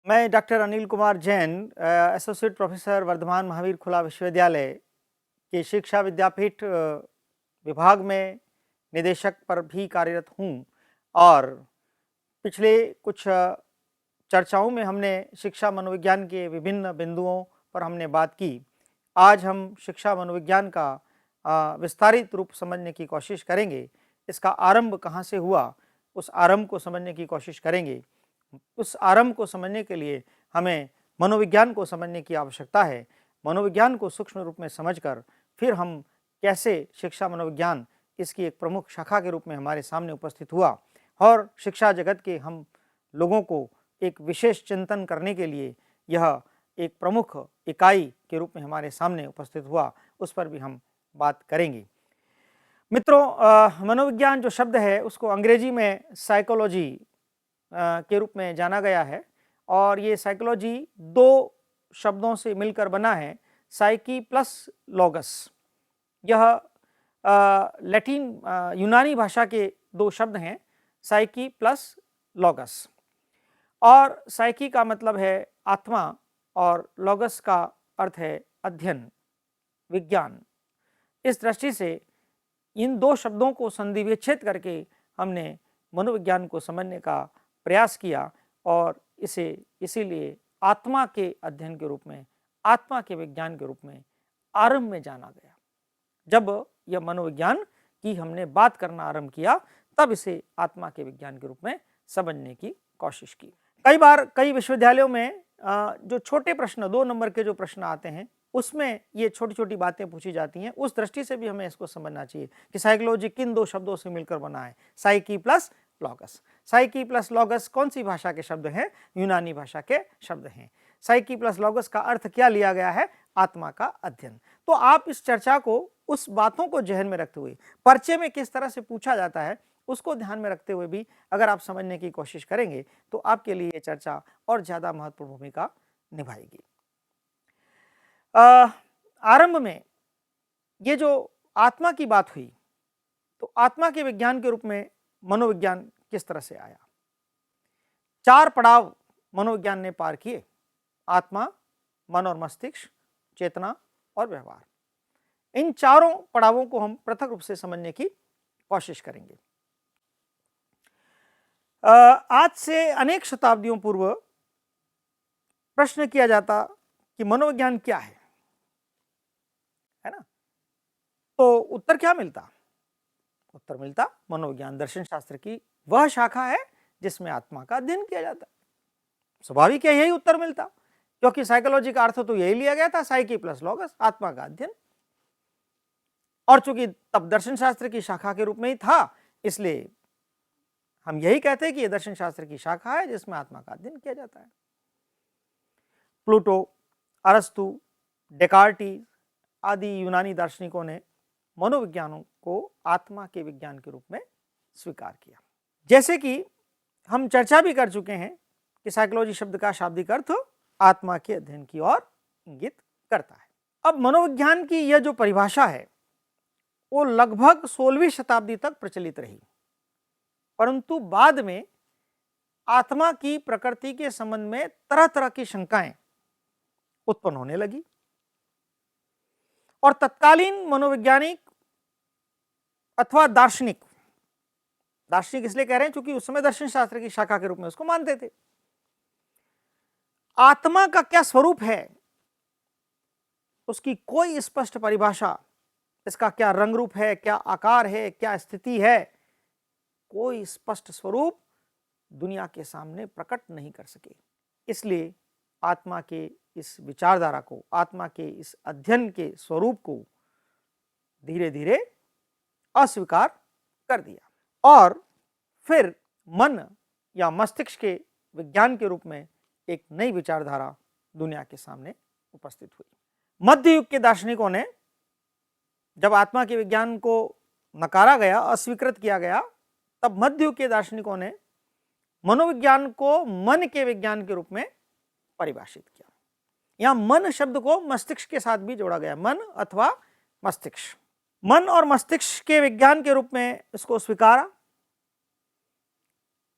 मैं doctor Anil Kumar Jain, associate professor Vardhman Mahaveer खुला विश्वविद्यालय के शिक्षा विद्यापीठ विभाग में निदेशक पर भी कार्यरत हूँ और पिछले कुछ चर्चाओं में हमने शिक्षा मनोविज्ञान के विभिन्न बिंदुओं पर हमने बात की। आज हम शिक्षा मनोविज्ञान का विस्तारित रूप समझने की कोशिश करेंगे। इसका आरंभ कहाँ से हुआ, उस आरंभ को समझने की कोशिश करेंगे। उस आरंभ को समझने के लिए हमें मनोविज्ञान को समझने की आवश्यकता है। मनोविज्ञान को सूक्ष्म रूप में समझकर फिर हम कैसे शिक्षा मनोविज्ञान इसकी एक प्रमुख शाखा के रूप में हमारे सामने उपस्थित हुआ और शिक्षा जगत के हम लोगों को एक विशेष चिंतन करने के लिए यह एक प्रमुख इकाई के रूप में हमारे सामने उपस्थित हुआ, उस पर भी हम बात करेंगे। मित्रों, मनोविज्ञान जो शब्द है उसको अंग्रेजी में साइकोलॉजी के रूप में जाना गया है और ये साइकोलॉजी दो शब्दों से मिलकर बना है, साइकी प्लस लॉगस। यह लैटिन यूनानी भाषा के दो शब्द हैं, साइकी प्लस लॉगस। और साइकी का मतलब है आत्मा और लॉगस का अर्थ है अध्ययन, विज्ञान। इस दृष्टि से इन दो शब्दों को संधि विच्छेद करके हमने मनोविज्ञान को समझने का प्रयास किया और इसे इसीलिए आत्मा के अध्ययन के रूप में, आत्मा के विज्ञान के रूप में आरंभ में जाना गया। जब यह मनोविज्ञान की हमने बात करना आरंभ किया तब इसे आत्मा के विज्ञान के रूप में समझने की कोशिश की। कई बार कई विश्वविद्यालयों में जो छोटे प्रश्न 2 नंबर के जो प्रश्न आते हैं उसमें ये छोटी छोटी बातें पूछी जाती हैं। उस दृष्टि से भी हमें इसको समझना चाहिए कि साइकोलॉजी किन दो शब्दों से मिलकर बना है, psyche plus logos. Psyche plus logos कौन सी भाषा के शब्द हैं? यूनानी भाषा के शब्द हैं। साइकी प्लस लॉगस का अर्थ क्या लिया गया है? आत्मा का अध्ययन। तो आप इस चर्चा को उस बातों को जहन में रखते हुए, परिचय में किस तरह से पूछा जाता है उसको ध्यान में रखते हुए भी अगर आप समझने की कोशिश करेंगे तो आपके लिए ये चर्चा और ज्यादा महत्वपूर्ण भूमिका निभाएगी। आरंभ में ये जो आत्मा की बात हुई तो आत्मा के विज्ञान के रूप में मनोविज्ञान किस तरह से आया? 4 पड़ाव मनोविज्ञान ने पार किए: आत्मा, मन और मस्तिष्क, चेतना और व्यवहार। इन चारों पड़ावों को हम पृथक रूप से समझने की कोशिश करेंगे। आज से अनेक शताब्दियों पूर्व प्रश्न किया जाता कि मनोविज्ञान क्या है ना? तो उत्तर क्या मिलता? उत्तर मिलता मनोविज्ञान दर्शन शास्त्र की वह शाखा है जिसमें आत्मा का अध्ययन किया जाता है। स्वाभाविक है यही उत्तर मिलता, क्योंकि साइकोलॉजी का अर्थ तो यही लिया गया था, साइकी प्लस लॉगस, आत्मा का अध्ययन। और चूंकि तब दर्शन शास्त्र की शाखा के रूप में ही था, इसलिए हम यही कहते हैं कि यह दर्शन शास्त्र की शाखा है जिसमें आत्मा का अध्ययन किया जाता है। प्लूटो, अरस्तु, डेकार्टी आदि यूनानी दार्शनिकों ने मनोविज्ञानों को आत्मा के विज्ञान के रूप में स्वीकार किया। जैसे कि हम चर्चा भी कर चुके हैं कि साइकोलॉजी शब्द का शाब्दिक अर्थ आत्मा के अध्ययन की ओर इंगित करता है। अब मनोविज्ञान की यह जो परिभाषा है वो लगभग 16वीं शताब्दी तक प्रचलित रही, परंतु बाद में आत्मा की प्रकृति के संबंध में तरह तरह की शंकाएं उत्पन्न होने लगी और तत्कालीन मनोवैज्ञानिक अथवा दार्शनिक इसलिए कह रहे हैं क्योंकि उस समय दर्शन शास्त्र की शाखा के रूप में उसको मानते थे, आत्मा का क्या स्वरूप है उसकी कोई स्पष्ट परिभाषा, इसका क्या रंग रूप है, क्या आकार है, क्या स्थिति है, कोई स्पष्ट स्वरूप दुनिया के सामने प्रकट नहीं कर सके। इसलिए आत्मा के इस विचारधारा को, आत्मा के इस अध्ययन के स्वरूप को धीरे धीरे अस्वीकार कर दिया और फिर मन या मस्तिष्क के विज्ञान के रूप में एक नई विचारधारा दुनिया के सामने उपस्थित हुई। मध्य युग के दार्शनिकों ने जब आत्मा के विज्ञान को नकारा गया, अस्वीकृत किया गया, तब मध्य युग के दार्शनिकों ने मनोविज्ञान को मन के विज्ञान के रूप में परिभाषित किया। यहां मन शब्द को मस्तिष्क के साथ भी जोड़ा गया, मन अथवा मस्तिष्क। मन और मस्तिष्क के विज्ञान के रूप में इसको स्वीकारा।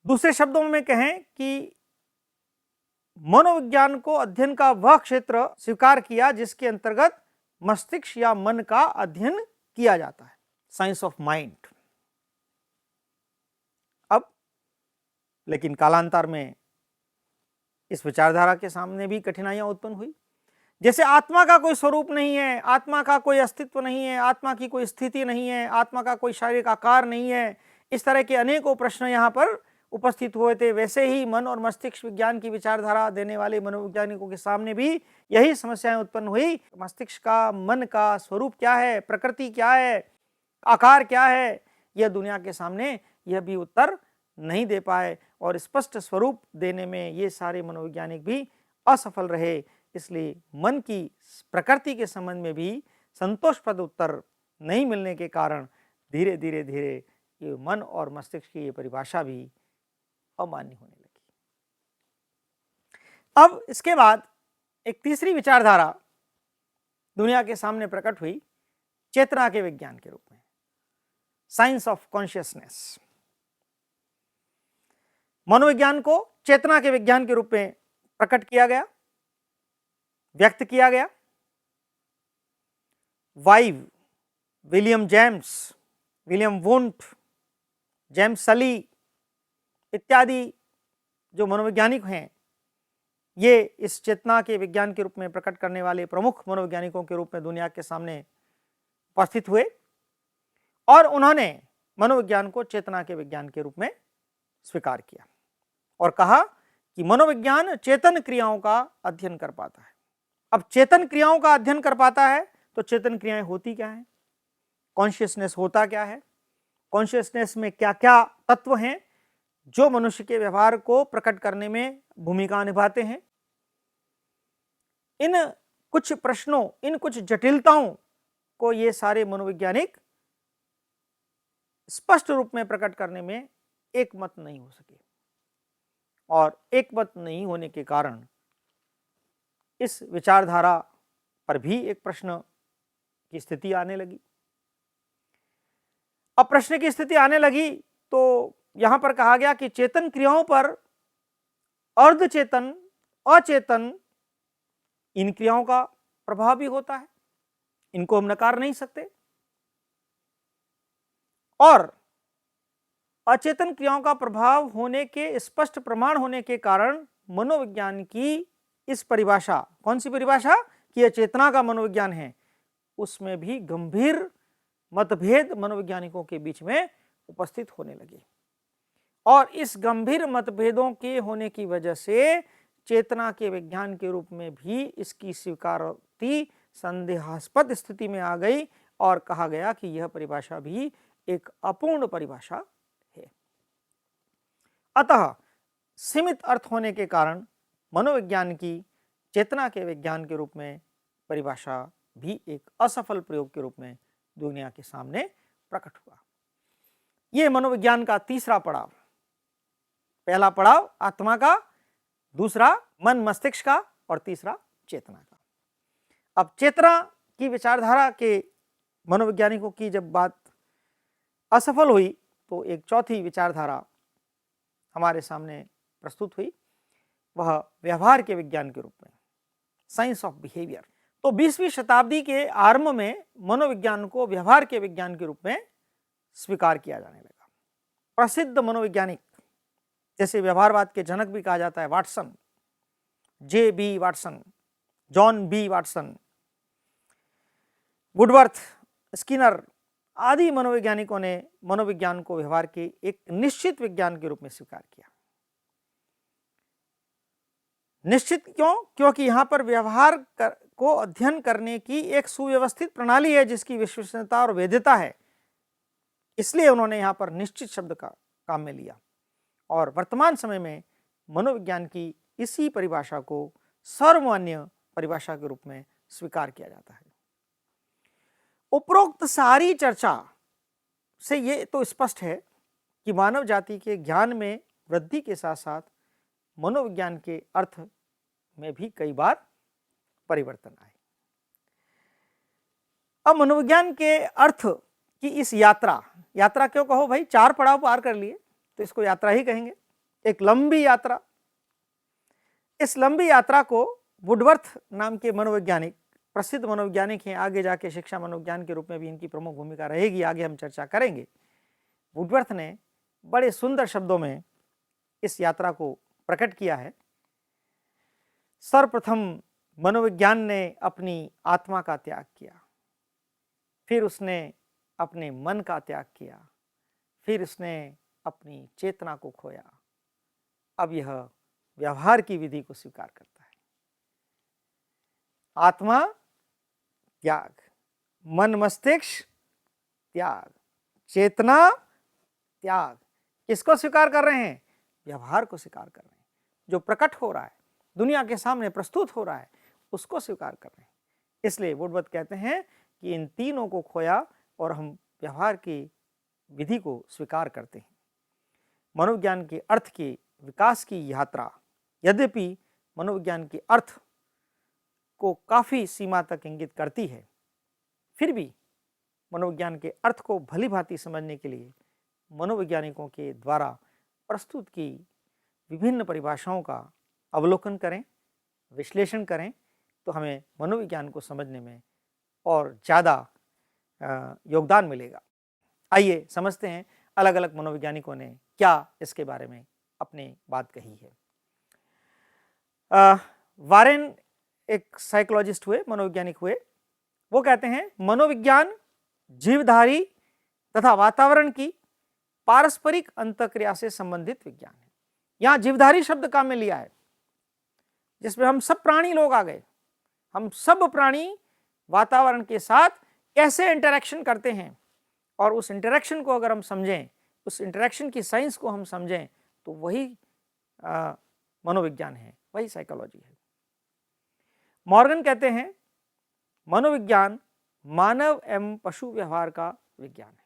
दूसरे शब्दों में कहें कि मनोविज्ञान को अध्ययन का वह क्षेत्र स्वीकार किया जिसके अंतर्गत मस्तिष्क या मन का अध्ययन किया जाता है, साइंस ऑफ माइंड। अब लेकिन कालांतर में इस विचारधारा के सामने भी कठिनाइयां उत्पन्न हुई। जैसे आत्मा का कोई स्वरूप नहीं है, आत्मा का कोई अस्तित्व नहीं है, आत्मा की कोई स्थिति नहीं है, आत्मा का कोई शारीरिक आकार नहीं है, इस तरह के अनेकों प्रश्न यहाँ पर उपस्थित हुए थे। वैसे ही मन और मस्तिष्क विज्ञान की विचारधारा देने वाले मनोवैज्ञानिकों के सामने भी यही समस्याएं उत्पन्न हुई। मस्तिष्क का, मन का स्वरूप क्या है, प्रकृति क्या है, आकार क्या है, यह दुनिया के सामने यह भी उत्तर नहीं दे पाए और स्पष्ट स्वरूप देने में ये सारे मनोवैज्ञानिक भी असफल रहे। इसलिए मन की प्रकृति के संबंध में भी संतोषप्रद उत्तर नहीं मिलने के कारण धीरे धीरे ये मन और मस्तिष्क की ये परिभाषा भी अमान्य होने लगी। अब इसके बाद एक तीसरी विचारधारा दुनिया के सामने प्रकट हुई चेतना के विज्ञान के रूप में, साइंस ऑफ कॉन्शियसनेस। मनोविज्ञान को चेतना के विज्ञान के रूप में प्रकट किया गया, व्यक्त किया गया। वाइव, William James, William Wundt, James Sully इत्यादि जो मनोवैज्ञानिक हैं, ये इस चेतना के विज्ञान के रूप में प्रकट करने वाले प्रमुख मनोवैज्ञानिकों के रूप में दुनिया के सामने उपस्थित हुए और उन्होंने मनोविज्ञान को चेतना के विज्ञान के रूप में स्वीकार किया और कहा कि मनोविज्ञान चेतन क्रियाओं का अध्ययन कर पाता है। अब चेतन क्रियाओं का अध्ययन कर पाता है तो चेतन क्रियाएं होती क्या हैं, कॉन्शियसनेस होता क्या है, कॉन्शियसनेस में क्या क्या तत्व हैं जो मनुष्य के व्यवहार को प्रकट करने में भूमिका निभाते हैं। इन कुछ प्रश्नों, इन कुछ जटिलताओं को ये सारे मनोवैज्ञानिक स्पष्ट रूप में प्रकट करने में एकमत नहीं हो सके और एकमत नहीं होने के कारण इस विचारधारा पर भी एक प्रश्न की स्थिति आने लगी। अब प्रश्न की स्थिति आने लगी तो यहां पर कहा गया कि चेतन क्रियाओं पर अर्धचेतन, अचेतन इन क्रियाओं का प्रभाव भी होता है, इनको हम नकार नहीं सकते। और अचेतन क्रियाओं का प्रभाव होने के स्पष्ट प्रमाण होने के कारण मनोविज्ञान की इस परिभाषा, कौन सी परिभाषा कि यह चेतना का मनोविज्ञान है, उसमें भी गंभीर मतभेद मनोवैज्ञानिकों के बीच में उपस्थित होने लगे और इस गंभीर मतभेदों के होने की वजह से चेतना के विज्ञान के रूप में भी इसकी स्वीकृति संदेहास्पद स्थिति में आ गई और कहा गया कि यह परिभाषा भी एक अपूर्ण परिभाषा है। अतः सीमित अर्थ होने के कारण मनोविज्ञान की चेतना के विज्ञान के रूप में परिभाषा भी एक असफल प्रयोग के रूप में दुनिया के सामने प्रकट हुआ। यह मनोविज्ञान का तीसरा पड़ाव, पहला पड़ाव आत्मा का, दूसरा मन मस्तिष्क का और तीसरा चेतना का। अब चेतना की विचारधारा के मनोवैज्ञानिकों की जब बात असफल हुई तो एक चौथी विचारधारा हमारे सामने प्रस्तुत हुई, वह व्यवहार के विज्ञान के रूप में, साइंस ऑफ बिहेवियर। तो 20वीं शताब्दी के आरंभ में मनोविज्ञान को व्यवहार के विज्ञान के रूप में स्वीकार किया जाने लगा। प्रसिद्ध मनोवैज्ञानिक जैसे व्यवहारवाद के जनक भी कहा जाता है Watson, J.B. Watson, John B Watson, Woodworth, Skinner आदि मनोवैज्ञानिकों ने मनोविज्ञान को व्यवहार के एक निश्चित विज्ञान के रूप में स्वीकार किया। निश्चित क्यों? क्योंकि यहां पर व्यवहार को अध्ययन करने की एक सुव्यवस्थित प्रणाली है जिसकी विश्वसनीयता और वैधता है, इसलिए उन्होंने यहां पर निश्चित शब्द का काम में लिया और वर्तमान समय में मनोविज्ञान की इसी परिभाषा को सर्वमान्य परिभाषा के रूप में स्वीकार किया जाता है। उपरोक्त सारी चर्चा से ये तो स्पष्ट है कि मानव जाति के ज्ञान में वृद्धि के साथ साथ मनोविज्ञान के अर्थ में भी कई बार परिवर्तन आए। अब मनोविज्ञान के अर्थ की इस यात्रा क्यों कहो भाई, 4 पड़ाव पार कर लिए तो इसको यात्रा ही कहेंगे, एक लंबी यात्रा। इस लंबी यात्रा को वुडवर्थ नाम के मनोवैज्ञानिक, प्रसिद्ध मनोवैज्ञानिक हैं, आगे जाके शिक्षा मनोविज्ञान के रूप में भी इनकी प्रमुख भूमिका रहेगी, आगे हम चर्चा करेंगे। वुडवर्थ ने बड़े सुंदर शब्दों में इस यात्रा को प्रकट किया है। सर्वप्रथम मनोविज्ञान ने अपनी आत्मा का त्याग किया, फिर उसने अपने मन का त्याग किया, फिर उसने अपनी चेतना को खोया, अब यह व्यवहार की विधि को स्वीकार करता है। आत्मा त्याग, मन मस्तिष्क त्याग, चेतना त्याग, किसको स्वीकार कर रहे हैं? व्यवहार को स्वीकार कर रहे हैं। जो प्रकट हो रहा है, दुनिया के सामने प्रस्तुत हो रहा है, उसको स्वीकार कर रहे हैं। इसलिए वुडवर्थ कहते हैं कि इन तीनों को खोया और हम व्यवहार की विधि को स्वीकार करते हैं। मनोविज्ञान के अर्थ के विकास की यात्रा, यद्यपि मनोविज्ञान के अर्थ को काफ़ी सीमा तक इंगित करती है, फिर भी मनोविज्ञान के अर्थ को भली भांति समझने के लिए मनोवैज्ञानिकों के द्वारा प्रस्तुत की विभिन्न परिभाषाओं का अवलोकन करें, विश्लेषण करें, तो हमें मनोविज्ञान को समझने में और ज़्यादा योगदान मिलेगा। आइए समझते हैं अलग अलग मनोवैज्ञानिकों ने क्या इसके बारे में अपनी बात कही है। वारेन एक साइकोलॉजिस्ट हुए, मनोवैज्ञानिक हुए। वो कहते हैं मनोविज्ञान जीवधारी तथा वातावरण की पारस्परिक अंतःक्रिया से संबंधित विज्ञान है। यहाँ जीवधारी शब्द काम में लिया है, जिसमें हम सब प्राणी लोग आ गए। हम सब प्राणी वातावरण के साथ कैसे इंटरेक्शन करते हैं, और उस इंटरेक्शन को अगर हम समझें, उस इंटरेक्शन की साइंस को हम समझें, तो वही मनोविज्ञान है, वही साइकोलॉजी है। मॉर्गन कहते हैं मनोविज्ञान मानव एवं पशु व्यवहार का विज्ञान है।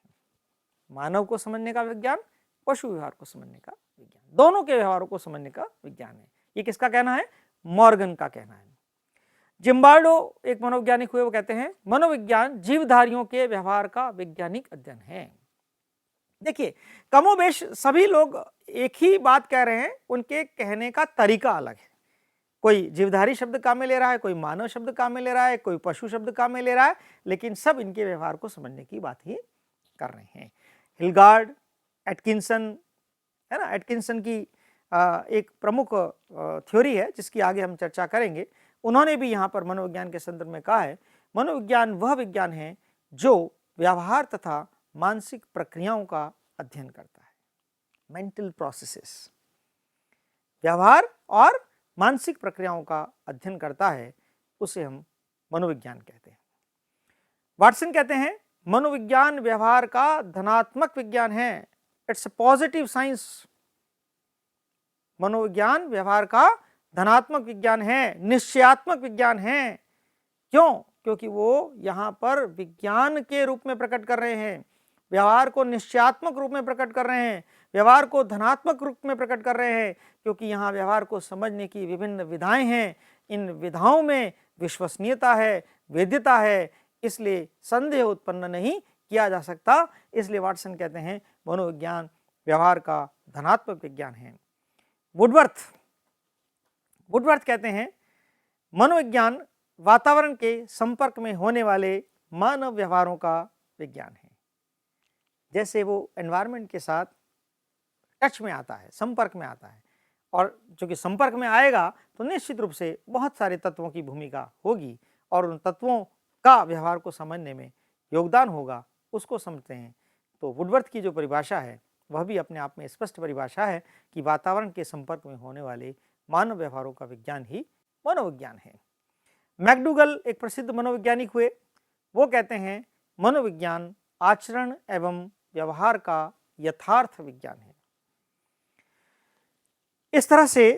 मानव को समझने का विज्ञान, पशु व्यवहार को समझने का विज्ञान, दोनों के व्यवहारों को समझने का विज्ञान है। ये किसका कहना है? मॉर्गन का कहना है। जिम्बार्डो एक मनोवैज्ञानिक हुए, वो कहते हैं मनोविज्ञान जीवधारियों के व्यवहार का वैज्ञानिक अध्ययन है। देखिए, कमोबेश सभी लोग एक ही बात कह रहे हैं, उनके कहने का तरीका अलग है। कोई जीवधारी शब्द काम में ले रहा है, कोई मानव शब्द काम में ले रहा है, कोई पशु शब्द काम में ले रहा है, लेकिन सब इनके व्यवहार को समझने की बात ही कर रहे हैं। हिलगार्ड, एटकिंसन, है ना, एटकिंसन की एक प्रमुख थ्योरी है जिसकी आगे हम चर्चा करेंगे। उन्होंने भी यहाँ पर मनोविज्ञान के संदर्भ में कहा है मनोविज्ञान वह विज्ञान है जो व्यवहार तथा मानसिक प्रक्रियाओं का अध्ययन करता है। मेंटल प्रोसेसेस, व्यवहार और मानसिक प्रक्रियाओं का अध्ययन करता है, उसे हम मनोविज्ञान कहते हैं। वाटसन कहते हैं मनोविज्ञान व्यवहार का धनात्मक विज्ञान है, इट्स अ पॉजिटिव साइंस। मनोविज्ञान व्यवहार का धनात्मक विज्ञान है, निश्चयात्मक विज्ञान है। क्यों? क्योंकि वो यहाँ पर विज्ञान के रूप में प्रकट कर रहे हैं, व्यवहार को निश्चयात्मक रूप में प्रकट कर रहे हैं, व्यवहार को धनात्मक रूप में प्रकट कर रहे हैं, क्योंकि यहाँ व्यवहार को समझने की विभिन्न विधाएं हैं। इन विधाओं में विश्वसनीयता है, वेद्यता है, इसलिए संदेह उत्पन्न नहीं किया जा सकता। इसलिए वाटसन कहते हैं मनोविज्ञान व्यवहार का धनात्मक विज्ञान है। वुडवर्थ कहते हैं मनोविज्ञान वातावरण के संपर्क में होने वाले मानव व्यवहारों का विज्ञान है। जैसे वो एनवायरनमेंट के साथ टच में आता है, संपर्क में आता है, और चूंकि संपर्क में आएगा तो निश्चित रूप से बहुत सारे तत्वों की भूमिका होगी और उन तत्वों का व्यवहार को समझने में योगदान होगा, उसको समझते हैं। तो वुडवर्थ की जो परिभाषा है वह भी अपने आप में स्पष्ट परिभाषा है कि वातावरण के संपर्क में होने वाले मानव व्यवहारों का विज्ञान ही मनोविज्ञान है। मैकडूगल एक प्रसिद्ध मनोवैज्ञानिक हुए, वो कहते हैं मनोविज्ञान आचरण एवं व्यवहार का यथार्थ विज्ञान है। इस तरह से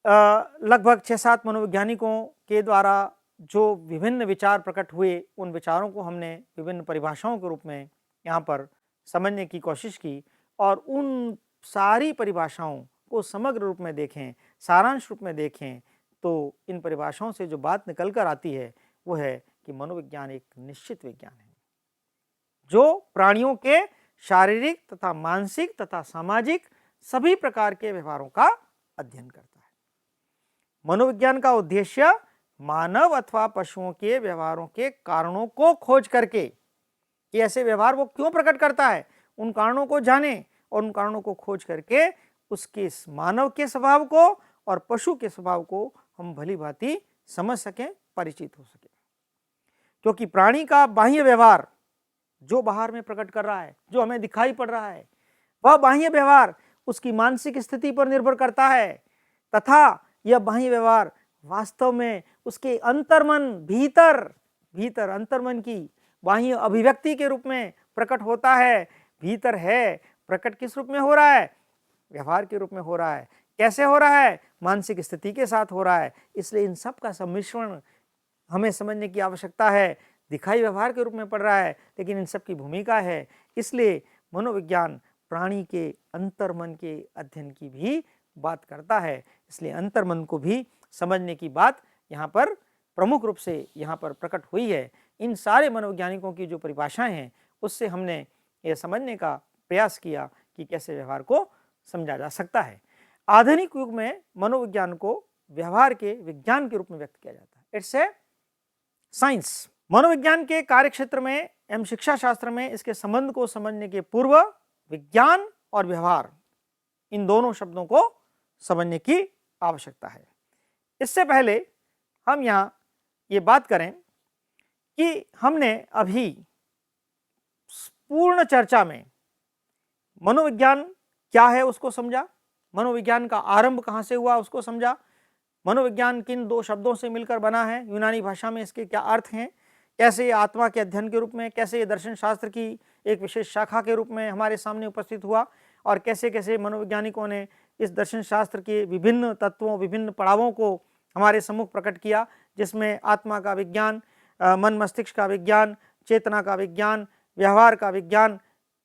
लगभग 6-7 मनोवैज्ञानिकों के द्वारा जो विभिन्न विचार प्रकट हुए, उन विचारों को हमने विभिन्न परिभाषाओं के रूप में यहाँ पर समझने की कोशिश की, और उन सारी परिभाषाओं को समग्र रूप में देखें, सारांश रूप में देखें, तो इन परिभाषाओं से जो बात निकल कर आती है वो है कि मनोविज्ञान एक निश्चित विज्ञान है जो प्राणियों के शारीरिक तथा मानसिक तथा सामाजिक सभी प्रकार के व्यवहारों का अध्ययन करता है। मनोविज्ञान का उद्देश्य मानव अथवा पशुओं के व्यवहारों के कारणों को खोज करके कि ऐसे व्यवहार वो क्यों प्रकट करता है, उन कारणों को जाने और उन कारणों को खोज करके उसके मानव के स्वभाव को और पशु के स्वभाव को हम भली भांति समझ सकें, परिचित हो सकें। क्योंकि प्राणी का बाह्य व्यवहार जो बाहर में प्रकट कर रहा है, जो हमें दिखाई पड़ रहा है, वह बाह्य व्यवहार उसकी मानसिक स्थिति पर निर्भर करता है तथा यह बाह्य व्यवहार वास्तव में उसके अंतर्मन भीतर अंतर्मन की बाह्य अभिव्यक्ति के रूप में प्रकट होता है। भीतर है, प्रकट किस रूप में हो रहा है? व्यवहार के रूप में हो रहा है। कैसे हो रहा है? मानसिक स्थिति के साथ हो रहा है। इसलिए इन सब का सम्मिश्रण हमें समझने की आवश्यकता है। दिखाई व्यवहार के रूप में पड़ रहा है, लेकिन इन सब की भूमिका है। इसलिए मनोविज्ञान प्राणी के अंतर्मन के अध्ययन की भी बात करता है। इसलिए अंतर्मन को भी समझने की बात यहाँ पर प्रमुख रूप से यहाँ पर प्रकट हुई है। इन सारे मनोवैज्ञानिकों की जो परिभाषाएं हैं उससे हमने ये समझने का प्रयास किया कि कैसे व्यवहार को समझा जा सकता है। आधुनिक युग में मनोविज्ञान को व्यवहार के विज्ञान के रूप में व्यक्त किया जाता है। It's a science. मनोविज्ञान के कार्यक्षेत्र में एवं शिक्षा शास्त्र में इसके संबंध को समझने के पूर्व विज्ञान और व्यवहार इन दोनों शब्दों को समझने की आवश्यकता है। इससे पहले हम यहाँ ये बात करें कि हमने अभी पूर्ण चर्चा में मनोविज्ञान क्या है उसको समझा, मनोविज्ञान का आरंभ कहाँ से हुआ उसको समझा, मनोविज्ञान किन दो शब्दों से मिलकर बना है, यूनानी भाषा में इसके क्या अर्थ हैं, कैसे ये आत्मा के अध्ययन के रूप में, कैसे ये दर्शन शास्त्र की एक विशेष शाखा के रूप में हमारे सामने उपस्थित हुआ और कैसे कैसे मनोवैज्ञानिकों ने इस दर्शन शास्त्र के विभिन्न तत्वों, विभिन्न पड़ावों को हमारे सम्मुख प्रकट किया, जिसमें आत्मा का विज्ञान, मन मस्तिष्क का विज्ञान, चेतना का विज्ञान, व्यवहार का विज्ञान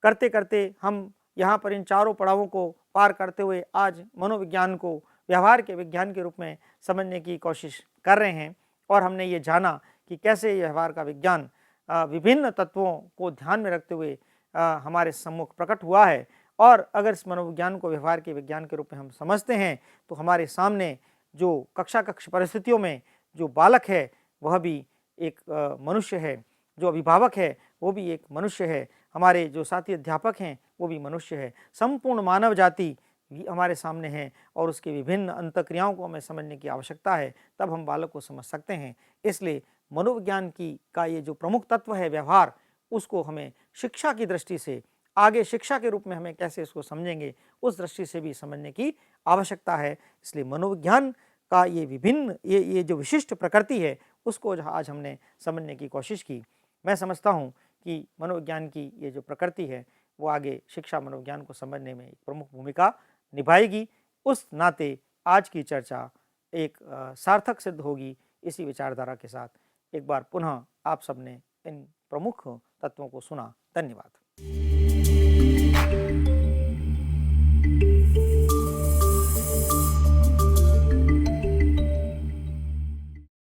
करते करते हम यहाँ पर इन चारों पड़ावों को पार करते हुए आज मनोविज्ञान को व्यवहार के विज्ञान के रूप में समझने की कोशिश कर रहे हैं। और हमने ये जाना कि कैसे व्यवहार का विज्ञान विभिन्न तत्वों को ध्यान में रखते हुए हमारे सम्मुख प्रकट हुआ है। और अगर इस मनोविज्ञान को व्यवहार के विज्ञान के रूप में हम समझते हैं तो हमारे सामने जो कक्ष परिस्थितियों में जो बालक है वह भी एक मनुष्य है, जो अभिभावक है वो भी एक मनुष्य है, हमारे जो साथी अध्यापक हैं वो भी मनुष्य है, संपूर्ण मानव जाति भी हमारे सामने है और उसकी विभिन्न अंतक्रियाओं को हमें समझने की आवश्यकता है, तब हम बालक को समझ सकते हैं। इसलिए मनोविज्ञान की का ये जो प्रमुख तत्व है व्यवहार, उसको हमें शिक्षा की दृष्टि से आगे शिक्षा के रूप में हमें कैसे इसको समझेंगे उस दृष्टि से भी समझने की आवश्यकता है। इसलिए मनोविज्ञान का ये विभिन्न ये जो विशिष्ट प्रकृति है उसको आज हमने समझने की कोशिश की। मैं समझता हूँ कि मनोविज्ञान की ये जो प्रकृति है वो आगे शिक्षा मनोविज्ञान को समझने में एक प्रमुख भूमिका निभाएगी। उस नाते आज की चर्चा एक सार्थक सिद्ध होगी। इसी विचारधारा के साथ एक बार पुनः आप सबने इन प्रमुख तत्वों को सुना। धन्यवाद।